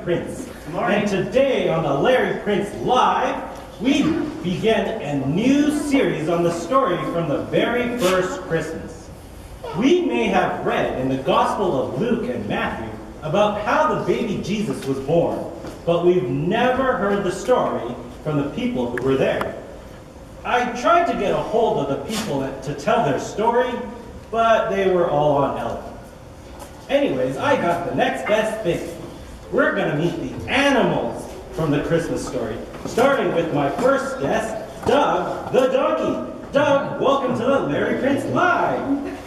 Prince. And today on the Larry Prince Live, we begin a new series on the story from the very first Christmas. We may have read in the Gospel of Luke and Matthew about how the baby Jesus was born, but we've never heard the story from the people who were there. I tried to get a hold of the people to tell their story, but they were all on elephant. Anyways, I got the next best thing. We're going to meet the animals from the Christmas story, starting with my first guest, Doug the donkey. Doug, welcome to the Larry Prince Live.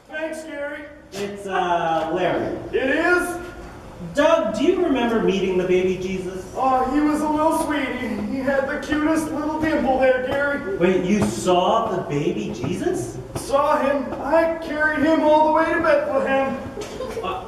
Thanks, Gary. It's Larry. It is? Doug, do you remember meeting the baby Jesus? Oh, he was a little sweetie. He had the cutest little dimple there, Gary. Wait, you saw the baby Jesus? Saw him. I carried him all the way to Bethlehem.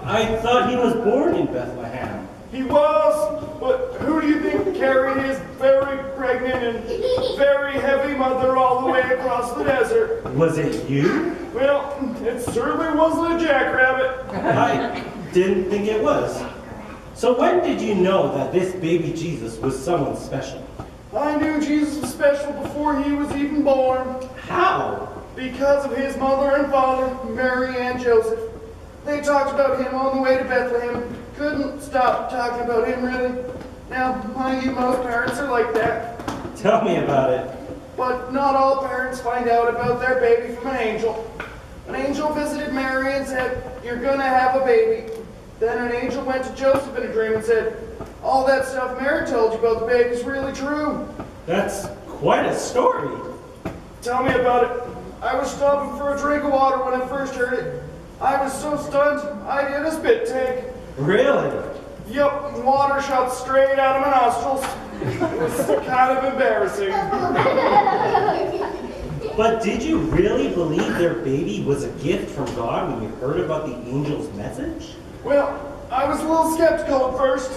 I thought he was born in Bethlehem. He was, but who do you think carried his very pregnant and very heavy mother all the way across the desert? Was it you? Well, it certainly wasn't a jackrabbit. I didn't think it was. So when did you know that this baby Jesus was someone special? I knew Jesus was special before he was even born. How? Because of his mother and father, Mary and Joseph. They talked about him on the way to Bethlehem. Couldn't stop talking about him, really. Now, mind you, most parents are like that. Tell me about it. But not all parents find out about their baby from an angel. An angel visited Mary and said, "You're gonna have a baby." Then an angel went to Joseph in a dream and said, "All that stuff Mary told you about the baby's really true." That's quite a story. Tell me about it. I was stopping for a drink of water when I first heard it. I was so stunned, I did a spit take. Really? Yup, water shot straight out of my nostrils. It was kind of embarrassing. But did you really believe their baby was a gift from God when you heard about the angel's message? Well, I was a little skeptical at first.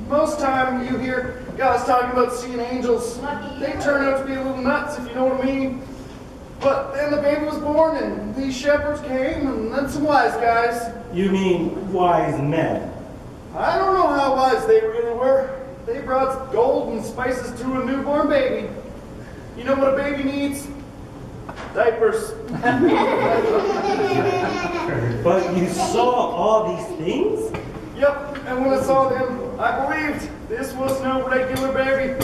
Most time you hear guys talking about seeing angels, they turn out to be a little nuts, if you know what I mean. But then the baby was born, and these shepherds came, and then some wise guys. You mean wise men? I don't know how wise they really were. They brought gold and spices to a newborn baby. You know what a baby needs? Diapers. But you saw all these things? Yep, and when I saw them, I believed this was no regular baby.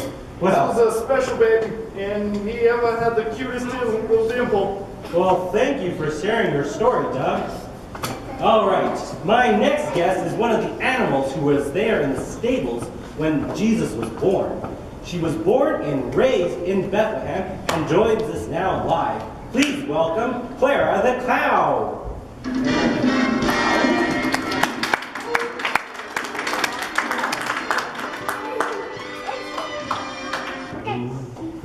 Well, this was a special baby, and he ever had the cutest little dimple. well, thank you for sharing your story, Doug. All right, my next guest is one of the animals who was there in the stables when Jesus was born. She was born and raised in Bethlehem and joins us now live. Please welcome Clara the cow.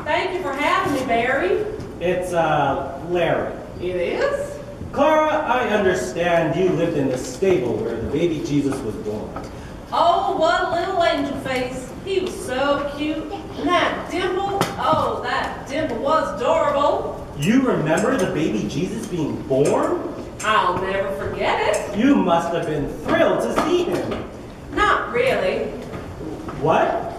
Thank you for having me, Barry. It's Larry. It is? Clara, I understand you lived in the stable where the baby Jesus was born. Oh, what a little angel face. He was so cute. And that dimple, oh, that dimple was adorable. You remember the baby Jesus being born? I'll never forget it. You must have been thrilled to see him. Not really. What?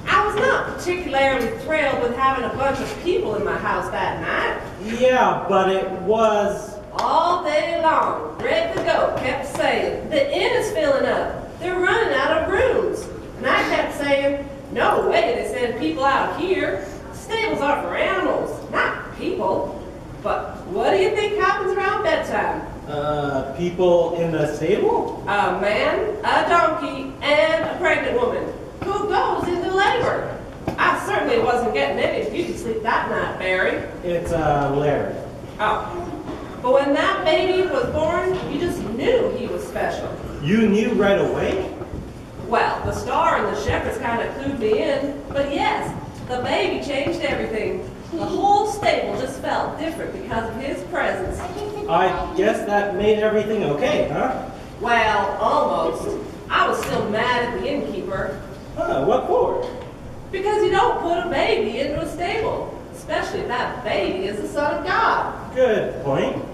I was not particularly thrilled with having a bunch of people in my house that night. Yeah, but it was... All day long, Greg the goat kept saying, "The inn is filling up. They're running out of rooms." And I kept saying, "No way they send people out here. Stables are for animals, not people." But what do you think happens around bedtime? People in the stable? A man, a donkey, and a pregnant woman who goes into labor. I certainly wasn't getting any beauty sleep that night, Barry. It's, Larry. Oh. But when that baby was born, you just knew he was special. You knew right away? Well, the star and the shepherds kind of clued me in, but yes, the baby changed everything. The whole stable just felt different because of his presence. I guess that made everything okay, huh? Well, almost. I was still mad at the innkeeper. What for? Because you don't put a baby into a stable, especially if that baby is the Son of God. Good point.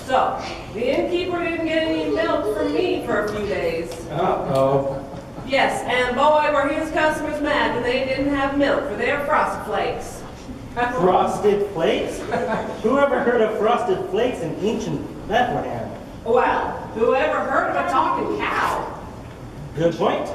So, the innkeeper didn't get any milk from me for a few days. Uh-oh. Yes, and boy, were his customers mad when they didn't have milk for their frosted flakes. Frosted flakes? Who ever heard of frosted flakes in ancient Bethlehem? Well, whoever heard of a talking cow? Good point.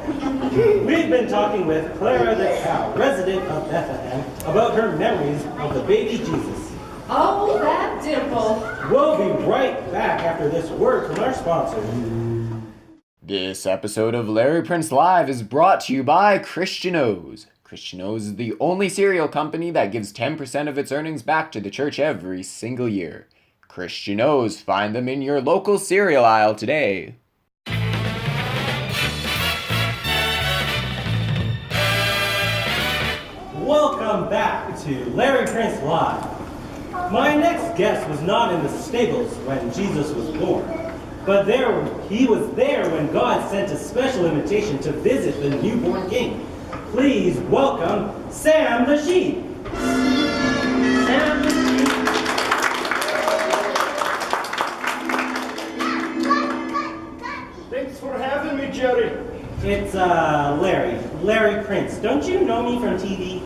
We've been talking with Clara the cow, resident of Bethlehem, about her memories of the baby Jesus. Oh, that dimple. We'll be right back after this word from our sponsor. This episode of Larry Prince Live is brought to you by Christian O's. Christian O's is the only cereal company that gives 10% of its earnings back to the church every single year. Christian O's, find them in your local cereal aisle today. Welcome back to Larry Prince Live. My next guest was not in the stables when Jesus was born, but he was there when God sent a special invitation to visit the newborn king. Please welcome Sam the sheep. Sam the sheep. Thanks for having me, Jerry. It's Larry Prince. Don't you know me from TV?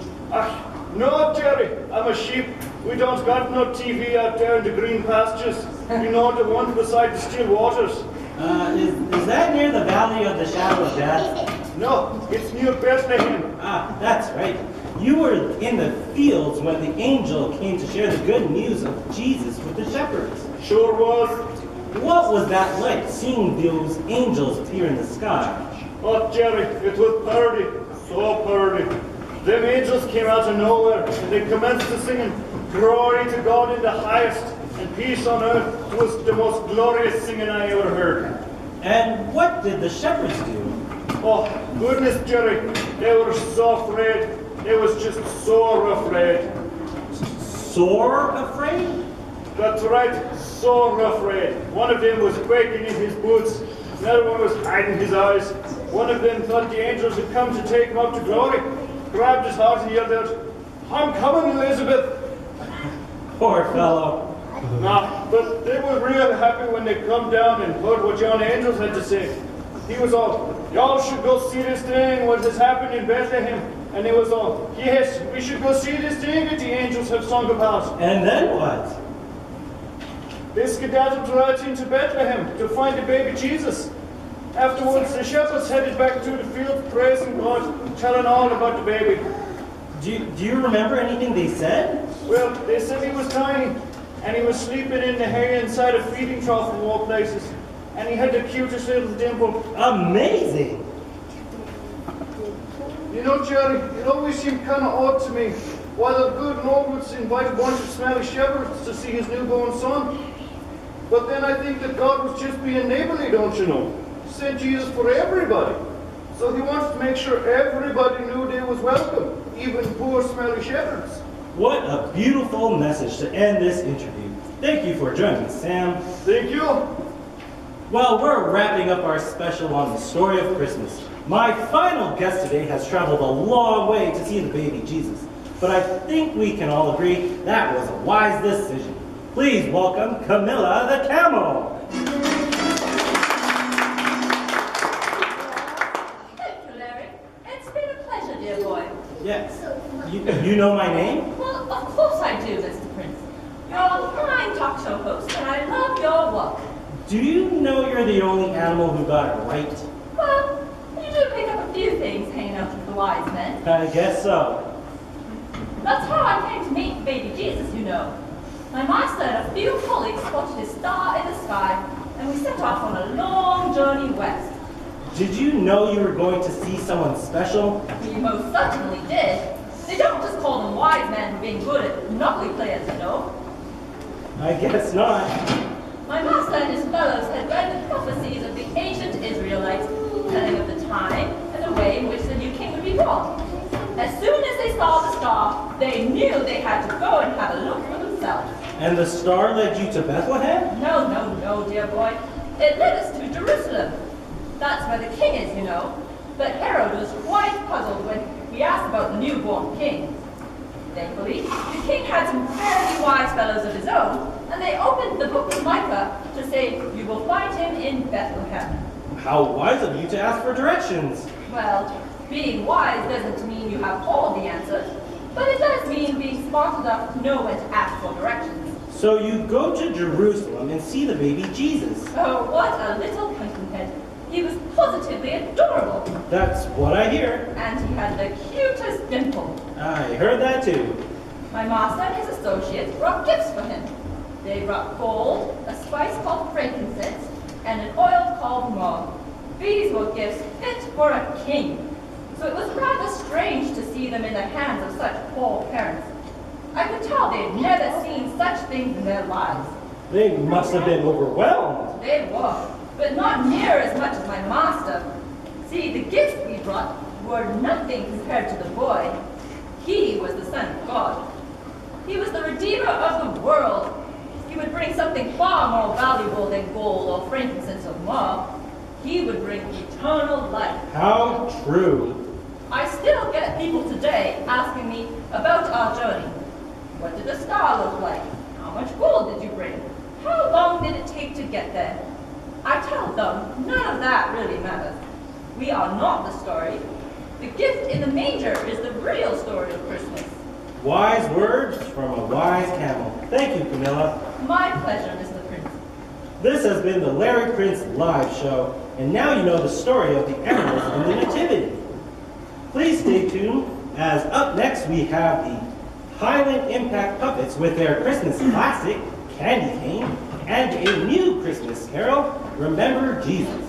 No, Jerry, I'm a sheep. We don't got no TV out there in the green pastures. You know, the one beside the still waters. Is that near the Valley of the Shadow of Death? No, it's near Bethlehem. Ah, that's right. You were in the fields when the angel came to share the good news of Jesus with the shepherds. Sure was. What was that like, seeing those angels appear in the sky? Oh, Jerry, it was purty. So purty. Them angels came out of nowhere, and they commenced to singing, "Glory to God in the highest, and peace on earth." It was the most glorious singing I ever heard. And what did the shepherds do? Oh, goodness, Jerry, they were so afraid. They was just so afraid. Sore afraid? That's right, so afraid. One of them was quaking in his boots. Another one was hiding his eyes. One of them thought the angels had come to take him up to glory. Grabbed his heart and yelled out, "I'm coming, Elizabeth." Poor fellow. Nah, but they were real happy when they come down and heard what John Angels had to say. He was all, "Y'all should go see this thing, what has happened in Bethlehem." And they was all, "Yes, we should go see this thing that the angels have sung about." And then what? They skedaddled right into Bethlehem to find the baby Jesus. Afterwards, the shepherds headed back to the field, praising God, telling all about the baby. Do you remember anything they said? Well, they said he was tiny, and he was sleeping in the hay inside a feeding trough of all places. And he had the cutest little dimple. Amazing! You know, Jerry, it always seemed kind of odd to me why the good Lord would invite a bunch of smelly shepherds to see his newborn son. But then I think that God was just being neighborly, don't you know? Sent Jesus for everybody. So he wanted to make sure everybody knew they was welcome, even poor smelly shepherds. What a beautiful message to end this interview. Thank you for joining us, Sam. Thank you. Well, we're wrapping up our special on the story of Christmas. My final guest today has traveled a long way to see the baby Jesus, but I think we can all agree that was a wise decision. Please welcome Camilla the camel. Thank you, Larry. It's been a pleasure, dear boy. Yes. You know my name? Well, of course I do, Mr. Prince. You're a fine talk show host, and I love your work. Do you know you're the only animal who got it right? Well, you do pick up a few things hanging out of the wise men. I guess so. That's how I came to meet baby Jesus, you know. My master and a few colleagues spotted a star in the sky, and we set off on a long journey west. Did you know you were going to see someone special? We most certainly did. They don't just call them wise men for being good at Monopoly players, you know. I guess not. My master and his fellows had read the prophecies of the ancient Israelites, telling of the time and the way in which the new king would be born. As soon as they saw the star, they knew they had to go and have a look for themselves. And the star led you to Bethlehem? No, dear boy. It led us to Jerusalem. That's where the king is, you know. But Herod was quite puzzled when we asked about the newborn king. Thankfully, the king had some fairly wise fellows of his own, and they opened the book of Micah to say, "You will find him in Bethlehem." How wise of you to ask for directions. Well, being wise doesn't mean you have all the answers, but it does mean being smart enough to know when to ask for directions. So you go to Jerusalem and see the baby Jesus. Oh, what a little pumpkinhead. He was positively adorable, That's what I hear. and he had the cutest dimple. I heard that too. My master and his associates brought gifts for him. They brought gold, a spice called frankincense, and an oil called myrrh. These were gifts fit for a king. So it was rather strange to see them in the hands of such poor parents. I could tell they'd never seen such things in their lives. They must have been overwhelmed. They were, but not near as much as my master. See, the gifts we brought were nothing compared to the boy. He was the Son of God. He was the Redeemer of the world. He would bring something far more valuable than gold or frankincense or myrrh. He would bring eternal life. How true. I still get people today asking me about our journey. What did the star look like? How much gold did you bring? How long did it take to get there? I tell them none of that really matters. We are not the story. The gift in the manger is the real story of Christmas. Wise words from a wise camel. Thank you, Camilla. My pleasure, Mr. Prince. This has been the Larry Prince Live Show, and now you know the story of the animals in the Nativity. Please stay tuned, as up next we have the Highland Impact Puppets with their Christmas classic, Candy Cane, and a new Christmas carol, Remember Jesus.